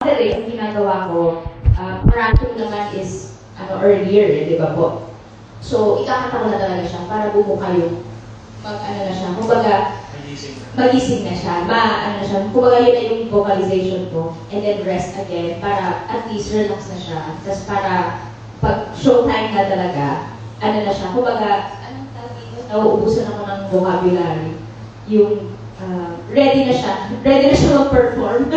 Actually, yung ginagawa ko, parating naman is earlier, di ba po? So, ikakanta ko na talaga siya para bumuka yung na siya. Kumbaga, magising na siya. Kumbaga yun na yung vocalization ko. And then rest again para at least relax na siya. Tapos para pag showtime na talaga, na siya. Kumbaga, anong tawag dito? Nauubusan ako ng vocabulary. Yung ready na siya. Ready na siya mag-perform.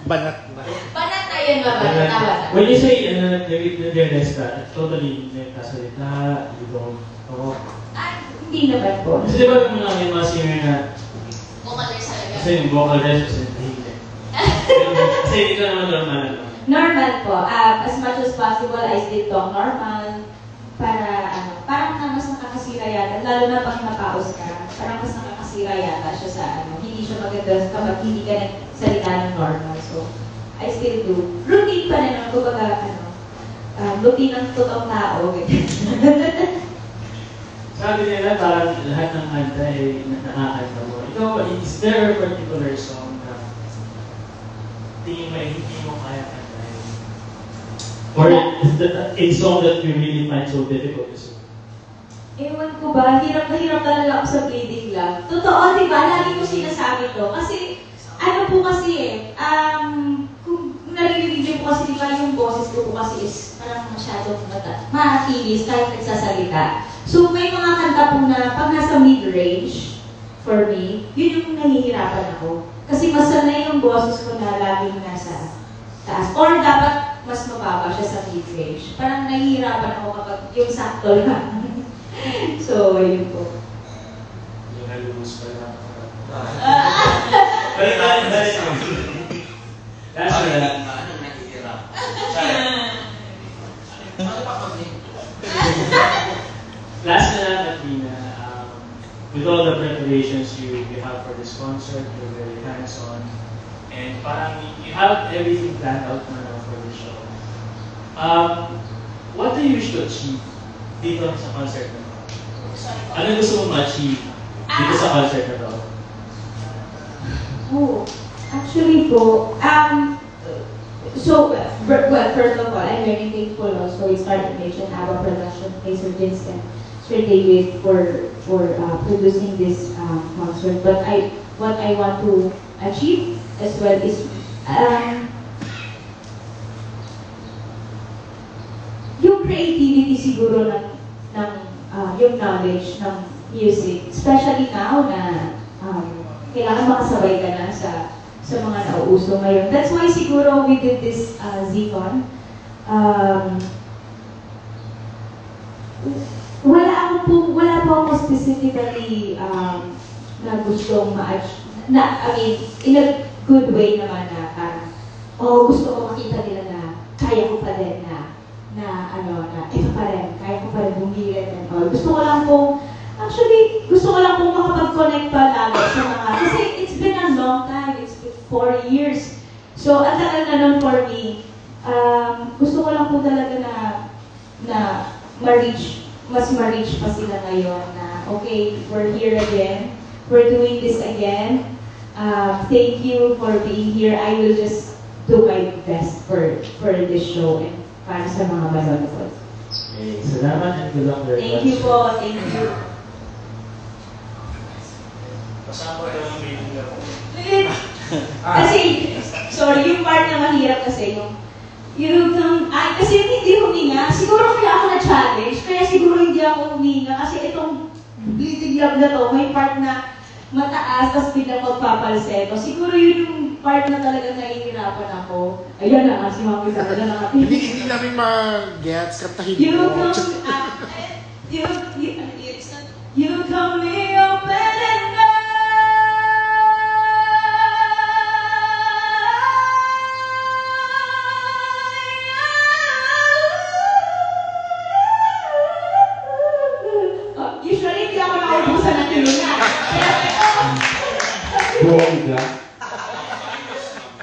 Banat. Banat na yun, banat. When you say nag-rest ka, totally nagkasalita, you don't talk. Hindi naman po. Kasi diba may mga singer na Vocalize talaga. kasi yung vocal rest kasi hindi. Kasi hindi ka naman normal. Normal po. As much as possible, I still talk normal. Para parang na mas nakakasira yata. Lalo na pag napaus ka, parang mas nakakasira yata siya sa hindi siya maganda kapag hindi ka nagsalita ng normal. So, I still do. Routine pa rin. Kumbaga, routine ng totoong tao. Sabi nila parang lahat ng kanta ay nakakanta mo. Ikaw, is there a particular song na tingin mo hindi mo kaya kantahin? Or is that a song that you really find so difficult to sing? Ewan ko ba, hirap na hirap talaga ako sa bleeding love. Totoo, di ba? Lagi ko sinasabi to. Kasi, kung narinig niyo po kasi, di ba, yung boses ko po kasi is parang masyadong matilis kahit nagsasalita. So, may mga kanta po na pag nasa mid-range, for me, yun yung nahihirapan ako. Kasi mas sanay yung boses ko na laging nasa taas. Or dapat mas mababa siya sa mid-range. Parang nahihirapan ako kapag yung sakto lang. So, yun po. Yung halumos pa lang. Last na lang. Anong nakikirap? Last na lang, Katrina, with all the preparations you have for this concert, you're very hands-on, and parang you have everything planned out now for the show. What do you wish to achieve dito sa concert na to? Ano gusto mong ma-achieve dito sa concert na to? Oh, actually po, first of all, I'm very thankful also with Star Image and ABBA Production, Sir Vince and Sir David for producing this concert. But what I want to achieve as well is yung creativity siguro ng yung knowledge ng music, especially now na kailangan makasabay ka na sa mga nauuso ngayon. That's why siguro we did this Z-Con. Wala po ako specifically na gustong in a good way naman na parang, gusto ko makita nila na kaya ko pa rin ito pa rin, kaya ko pa rin bumilit and all. Gusto ko lang pong makapag-connect pa lalo sa mga, kasi it's been a long time, it's been 4 years. So, ang tagal na nun for me, gusto ko lang po talaga na mas ma-reach pa sila ngayon na, okay, we're here again, we're doing this again. Thank you for being here. I will just do my best for this show and para sa mga manonood. Okay, salamat and good luck very much. Thank you po, thank you. Pasama ko yung meeting na po. Kasi, sorry, yung part na mahirap kasi kasi hindi huminga. Siguro kaya ako na-challenge, kaya siguro hindi ako huminga kasi itong bleeding love na to, may part na mataas, tapos biglang magpapalseto. Siguro yun yung part na talagang nahihirapan ako. Ayan na, si Mami talaga nakatingin. Hindi namin mag-gets, kantahin You mo. come me open and usually, hindi ako nakaubusan ng hininga.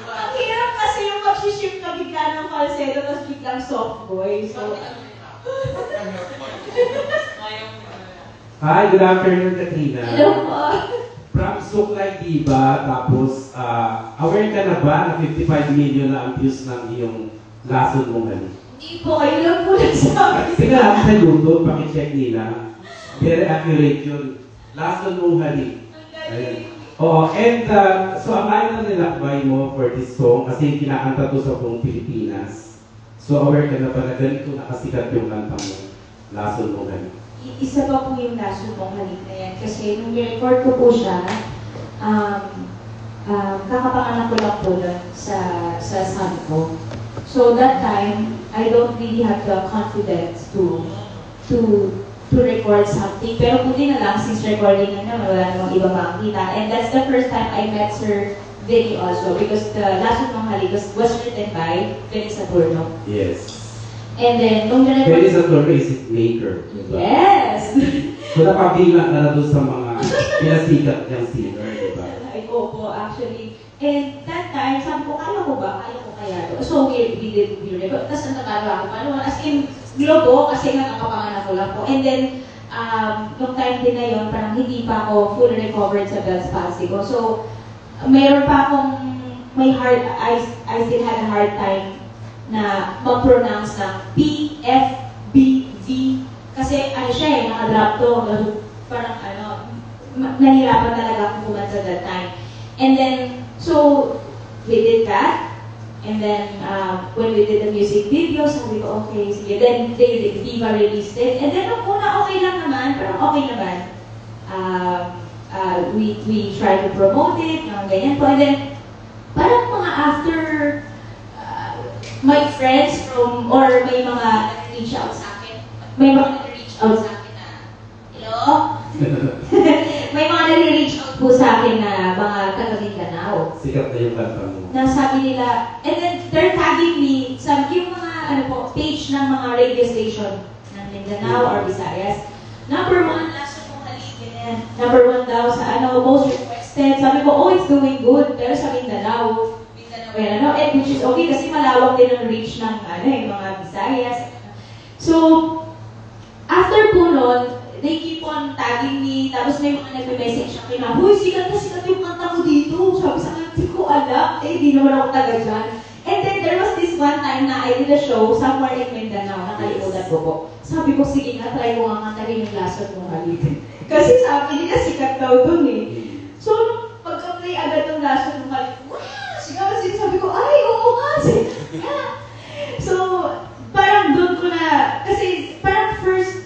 Ang hirap kasi yung mag-shift na bigla ng falsetto tapos biglang soft voice. So, Hi, good afternoon, Katrina. hello po. from Suklay Diba, tapos aware ka na ba na 55 million na ang views ng iyong lason mong halik? Hindi po, kayo lang po nagsabi. Sige lang sa YouTube, pakicheck nila. Very accurate yun. Lason mong halik. Ayan. Oo, and so ang ayaw na nilakbay mo for this song kasi kinakanta to sa buong Pilipinas. So aware ka na ba na ganito nakasikat yung kanta mo? Lason mong halik. Isa pa po yung lason mong halik na yan. Kasi nung i-record ko po siya, kakapanganak ko lang po nun sa son ko. So that time, I don't really have the confidence to record something. Pero buti na lang, since recording na naman, wala namang iba makakita. And that's the first time I met Sir Vinny also, because the Lason Mong Halik was written by Vinny Saturno. Yes. And then, nung na-record... Vinny Saturno is his maker. Diba? Yes! So napabila ka na doon sa mga pinasikat niyang singer, diba? Ay, opo, actually. And that time, sabi ko, kaya ko ba? Kaya ko kaya to? So, we record. Tapos, ang nagkagawa ko, as in, globo, kasi nga nakapanganak ko lang po. And then, nung time din na yun, parang hindi pa ako fully recovered sa Bell's palsy ko. So, mayroon pa akong, I still had a hard time na mag-pronounce ng P, F, B, V. Kasi, ano siya eh, nakadrop to. Parang, nahirapan talaga akong kumanta that time. And then, so, we did that. And then, when we did the music video, sabi ko, okay, sige. Then, Viva released it. And then, nung una, okay lang naman, parang okay naman. We tried to promote it, ganyan po. And then, parang mga after, my friends from, or may mga reach out sa akin. May mga reach out sa akin na, hello? May mga nare-reach out po sa akin na mga taga-Mindanao. Sikat na yung kanta mo. Nasabi nila, and then they're tagging me sa yung mga page ng mga radio station ng Mindanao or Visayas. Number 1, Lason Mong Halik, ganyan. Number 1 daw sa most requested. Sabi ko, oh, it's doing good. Pero sa Mindanao, and which is okay kasi malawak din ang reach ng yung mga Visayas. So, after po nun, they keep on tagging me, tapos may mga nagme-message siya kina, huy, sikat na sikat yung kanta mo dito. Sabi sa akin, hindi ko alam, di naman ako taga dyan. And then there was this one time na I did a show somewhere in Mindanao, nakalimutan ko po. Sabi ko, sige nga, try ko nga kantahin yung Lason Mong Halik. Kasi sabi nila, sikat daw dun eh. So, pagka-play agad ng Lason Mong Halik, wow, sigaw, sabi ko, ay, oo nga, sikat. So, parang doon ko na, kasi parang first,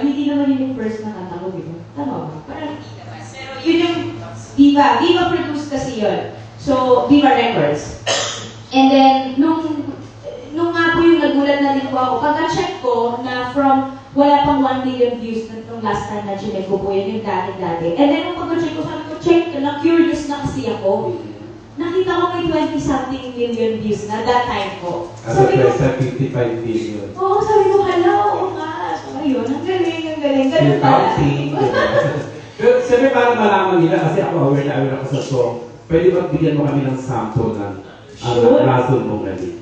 hindi naman yun yung first na kanta ko, di ba? Tama ba? Parang hindi naman. Pero yun yung Viva produced kasi yun. So, Viva Records. And then, nung nga po yung nagulat na din po ako, pagka-check ko na from wala pang 1 million views nung last time na chinek ko po yun, yung dati-dati. And then, nung pagka-check ko, sabi ko, check na, curious na kasi ako. Nakita ko may 20-something million views na that time po. As a press, 55 million. Oo, sabi ko, hala, oo nga. So, ayun, ang galing. Ganun pala. Pero siyempre para malaman nila, kasi ako aware ako sa song, pwede ba bigyan mo kami ng sample ng Lason Mong Halik?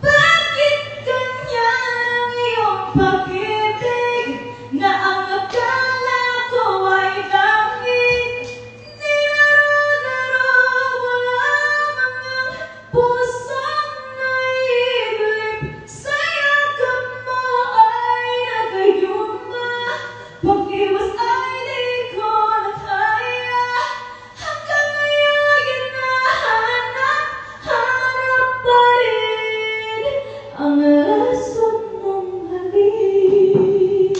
Bakit ganyan ang iyong pag-ibig na ang akala ko ay langit? Di laro-laro wala mga pusong naibig. Sa yakap mo ay nagayuma, pag-iwas ay di ko na kaya. Hanggang ngayon hinahanap pa rin ang Lason Mong Halik.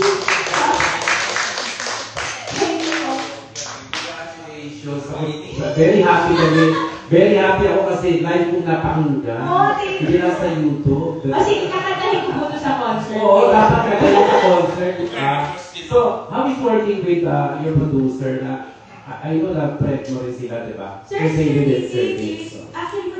Congratulations. Very happy ako kasi live kong napakinggan. Hindi lang sa YouTube. Kasi kakakantahin ko po ito sa concert. Oo, dapat kagaling sa concert. So, how is working with your producer na I know na prep mo rin sila, di ba? Sir, Kasi Sir you did Vicky, service. actually